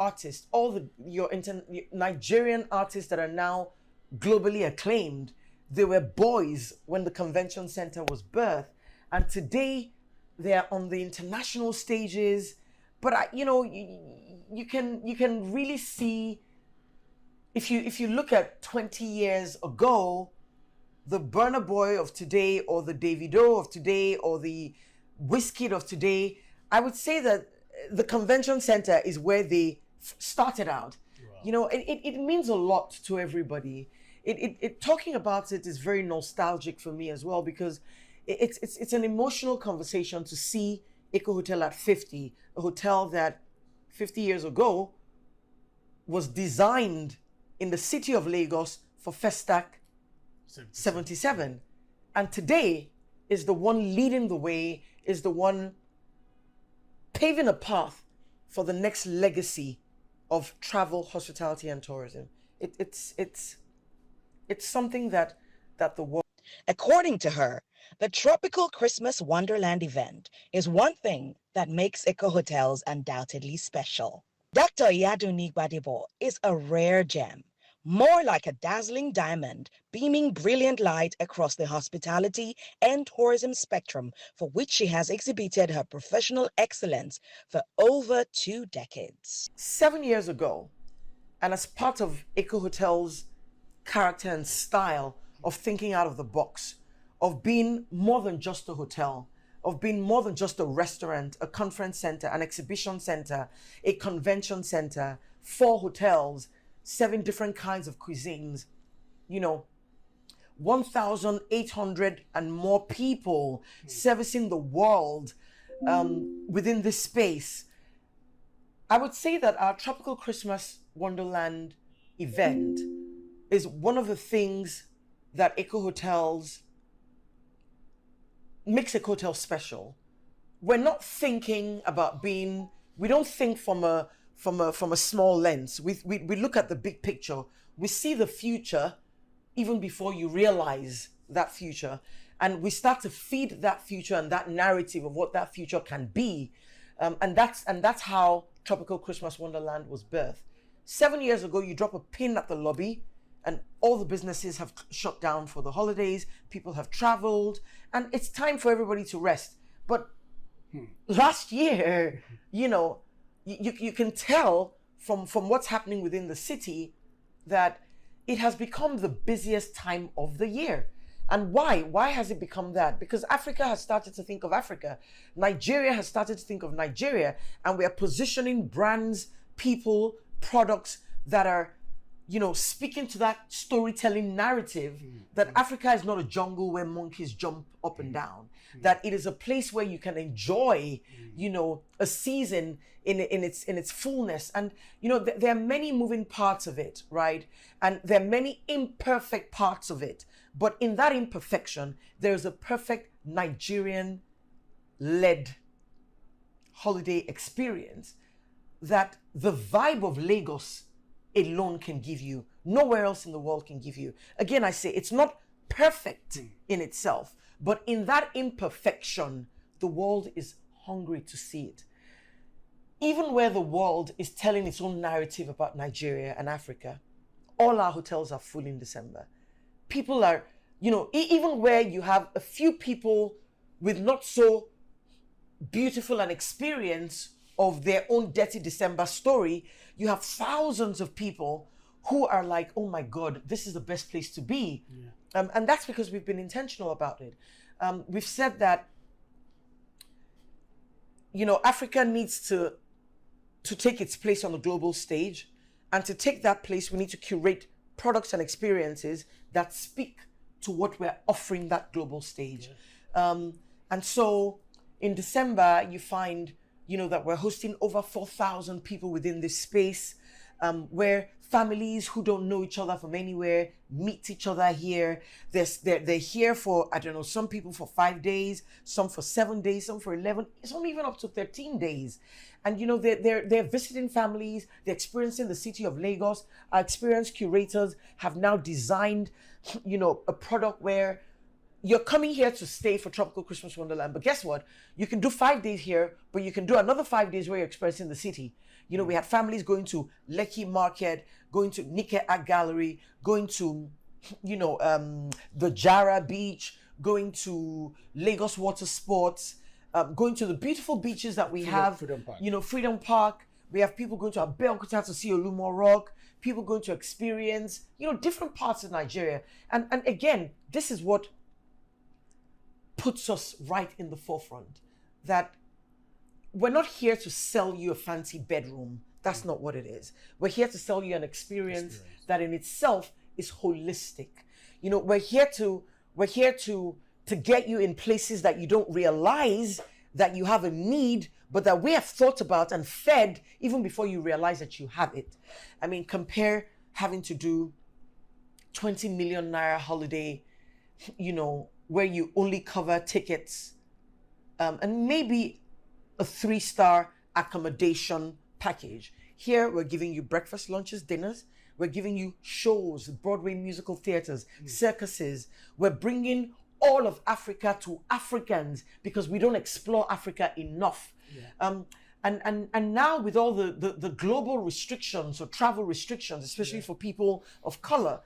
artists, all your Nigerian artists that are now globally acclaimed, they were boys when the convention center was birthed, and today they are on the international stages. But you can really see, if you look at 20 years ago, the Burna Boy of today, or the Davido of today, or the Wizkid of today, I would say that the convention center is where they started out. Wow. It means a lot to everybody. Talking about it is very nostalgic for me as well, because it's an emotional conversation to see Eco Hotel at 50, a hotel that 50 years ago was designed in the city of Lagos for Festac 77. And today is the one leading the way, is the one paving a path for the next legacy of travel, hospitality, and tourism. It's something that the world. According to her, the Tropical Christmas Wonderland event is one thing that makes Eco Hotels undoubtedly special. Dr. Iyadunni Gbadebo is a rare gem, more like a dazzling diamond, beaming brilliant light across the hospitality and tourism spectrum, for which she has exhibited her professional excellence for over 2 decades. 7 years ago, and as part of Eco Hotels' character and style of thinking out of the box, of being more than just a hotel, of being more than just a restaurant, a conference center, an exhibition center, a convention center, 4 hotels, 7 different kinds of cuisines, 1,800 and more people servicing the world within this space. I would say that our Tropical Christmas Wonderland event is one of the things that Eco Hotels makes Eco Hotel special. We're not thinking about we don't think from a small lens. We look at the big picture. We see the future even before you realize that future. And we start to feed that future and that narrative of what that future can be. And that's how Tropical Christmas Wonderland was birthed. 7 years ago, you drop a pin at the lobby and all the businesses have shut down for the holidays. People have traveled and it's time for everybody to rest. But last year, you can tell from what's happening within the city that it has become the busiest time of the year. And why? Why has it become that? Because Africa has started to think of Africa. Nigeria has started to think of Nigeria. And we are positioning brands, people, products that are, speaking to that storytelling narrative that Africa is not a jungle where monkeys jump up and down. That it is a place where you can enjoy, a season in its fullness. And, there are many moving parts of it, right? And there are many imperfect parts of it. But in that imperfection, there's a perfect Nigerian-led holiday experience that the vibe of Lagos alone can give you. Nowhere else in the world can give you. Again, I say it's not perfect in itself, but in that imperfection, the world is hungry to see it. Even where the world is telling its own narrative about Nigeria and Africa, all our hotels are full in December. People are, even where you have a few people with not so beautiful an experience of their own dirty December story, you have thousands of people who are like, oh my God, this is the best place to be. Yeah. And that's because we've been intentional about it. We've said that, Africa needs to take its place on the global stage. And to take that place, we need to curate products and experiences that speak to what we're offering that global stage. Yeah. And so in December, you find, that we're hosting over 4,000 people within this space, where families who don't know each other from anywhere meet each other here. They're here for, some people for 5 days, some for 7 days, some for 11, some even up to 13 days. And, they're visiting families, they're experiencing the city of Lagos. Our experienced curators have now designed, a product where you're coming here to stay for Tropical Christmas Wonderland. But guess what? You can do 5 days here, but you can do another 5 days where you're experiencing the city. You know, we had families going to Lekki Market, going to Nike Art Gallery, going to, you know, the Jara Beach, going to Lagos Water Sports, going to the beautiful beaches that we have. Freedom Park. You know, Freedom Park. We have people going to Abeokuta to see Olumo Rock, people going to experience, you know, different parts of Nigeria. And again, this is what puts us right in the forefront, that we're not here to sell you a fancy bedroom. That's not what it is. We're here to sell you an experience that in itself is holistic. You know, we're here to get you in places that you don't realize that you have a need, but that we have thought about and fed even before you realize that you have it. I mean, compare having to do 20 million naira holiday, you know, where you only cover tickets, and maybe a 3-star accommodation package. Here, we're giving you breakfast, lunches, dinners. We're giving you shows, Broadway musical theaters, circuses. We're bringing all of Africa to Africans because we don't explore Africa enough. And now with all the global restrictions or travel restrictions, especially for people of color,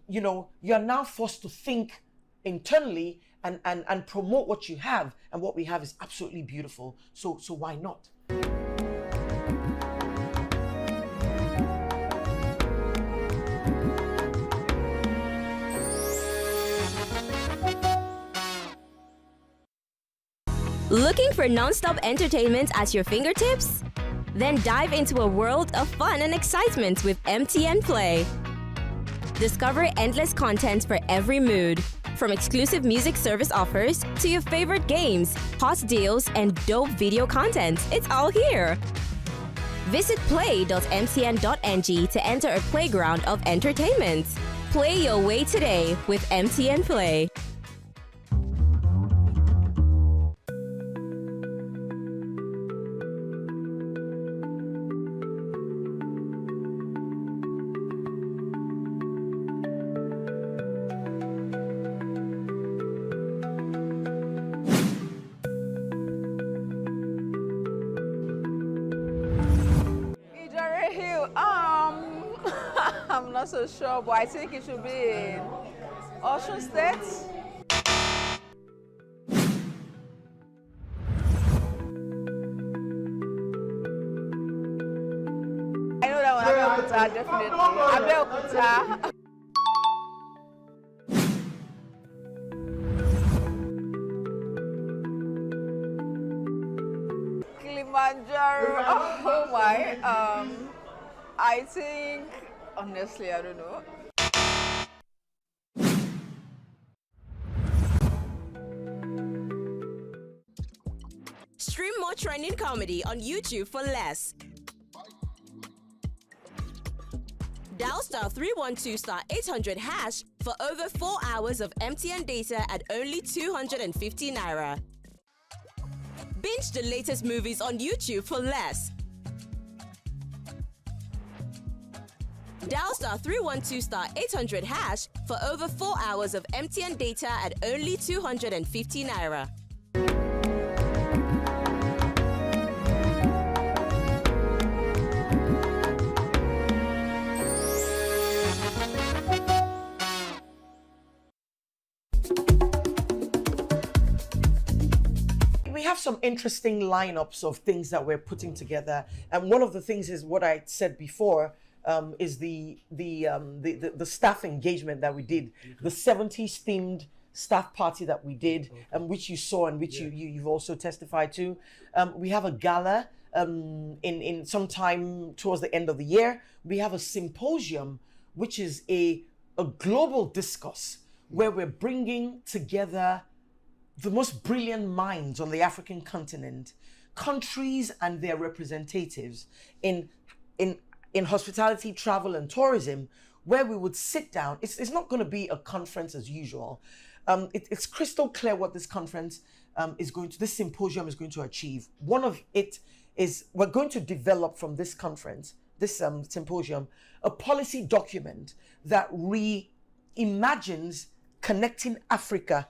you know, you're now forced to think internally and promote what you have. And what we have is absolutely beautiful. So why not? Looking for non-stop entertainment at your fingertips? Then dive into a world of fun and excitement with MTN Play. Discover endless content for every mood, from exclusive music service offers to your favorite games, hot deals, and dope video content. It's all here. Visit play.mtn.ng to enter a playground of entertainment. Play your way today with MTN Play. I'm not so sure, but I think it should be in Osun State. I know that one, Abeokuta, definitely. Abeokuta. Kilimanjaro. Oh my. I think, honestly, I don't know. Stream more trending comedy on YouTube for less. Dial *312*800# for over 4 hours of MTN data at only 250 naira. Binge the latest movies on YouTube for less. Dial *312*800# for over 4 hours of MTN data at only 250 naira. We have some interesting lineups of things that we're putting together, and one of the things is what I said before. Is the staff engagement that we did, the 70s themed staff party that we did, which you saw and which you've also testified to. We have a gala in sometime towards the end of the year. We have a symposium, which is a global discourse where we're bringing together the most brilliant minds on the African continent, countries and their representatives in hospitality, travel, and tourism, where we would sit down. It's not going to be a conference as usual. It's crystal clear what this conference this symposium is going to achieve. One of it is we're going to develop from this conference, this symposium, a policy document that reimagines connecting Africa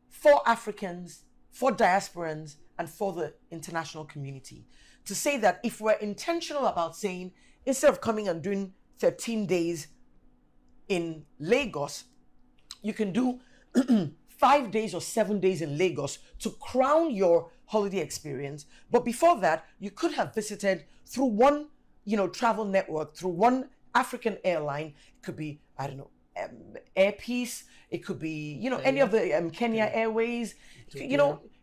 for Africans, for diasporans, and for the international community. to say that if we're intentional about saying, instead of coming and doing 13 days in Lagos, you can do 5 days or 7 days in Lagos to crown your holiday experience. But before that, you could have visited through one, travel network, through one African airline. It could be, I don't know, Air Peace. It could be, any of the Kenya Airways,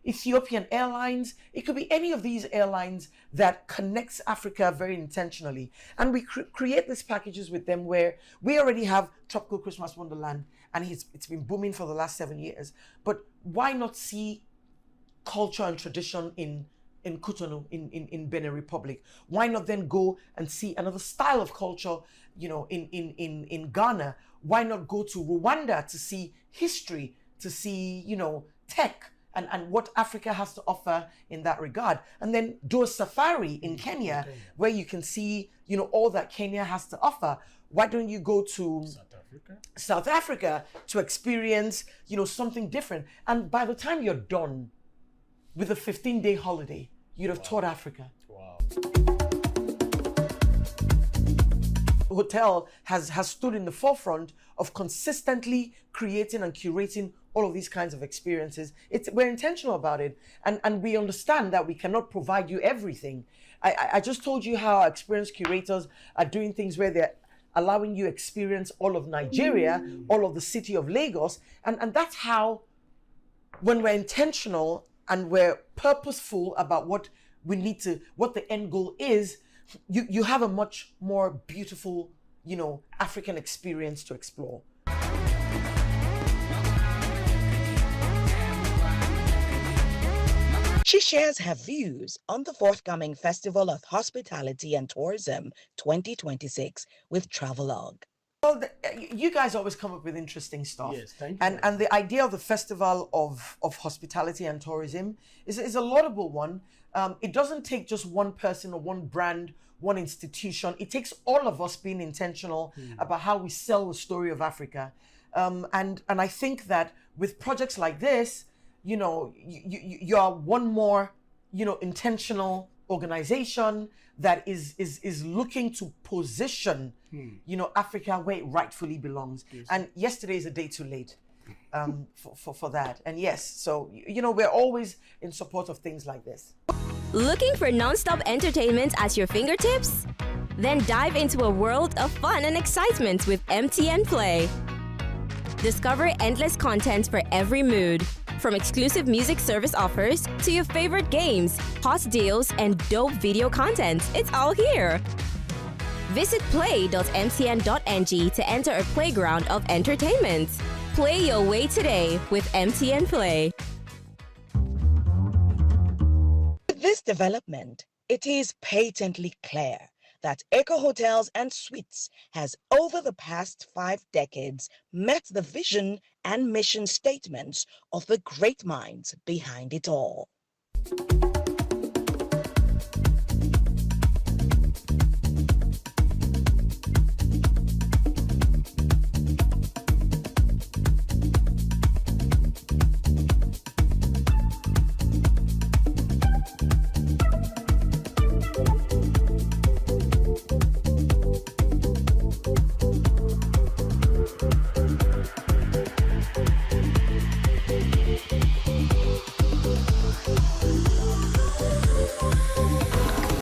Ethiopian Airlines. It could be any of these airlines that connects Africa very intentionally. And we create these packages with them where we already have Tropical Christmas Wonderland, and it's been booming for the last 7 years. But why not see culture and tradition in Cotonou, in Benin Republic? Why not then go and see another style of culture, in Ghana? Why not go to Rwanda to see history, to see, tech, and what Africa has to offer in that regard? And then do a safari in Kenya, where you can see, all that Kenya has to offer. Why don't you go to South Africa to experience, something different? And by the time you're done with a 15-day holiday, you'd have toured Africa. Wow. Hotel has stood in the forefront of consistently creating and curating all of these kinds of experiences. We're intentional about it, and we understand that we cannot provide you everything. I just told you how our experienced curators are doing things where they're allowing you experience all of Nigeria, all of the city of Lagos, and that's how, when we're intentional and we're purposeful about what the end goal is, you have a much more beautiful, African experience to explore. She shares her views on the forthcoming Festival of Hospitality and Tourism 2026 with Travelogue. Well, you guys always come up with interesting stuff. Yes, thank you. And the idea of the Festival of Hospitality and Tourism is a laudable one. It doesn't take just one person or one brand, one institution. It takes all of us being intentional about how we sell the story of Africa. And I think that with projects like this, you are one more, intentional organization that is looking to position, Africa where it rightfully belongs. Yes. And yesterday is a day too late for that. And yes, so, we're always in support of things like this. Looking for non-stop entertainment at your fingertips? Then dive into a world of fun and excitement with MTN Play. Discover endless content for every mood, from exclusive music service offers to your favorite games, hot deals, and dope video content. It's all here. Visit play.mtn.ng to enter a playground of entertainment. Play your way today with MTN Play. With this development, it is patently clear that Eco Hotels and Suites has, over the past 5 decades, met the vision and mission statements of the great minds behind it all.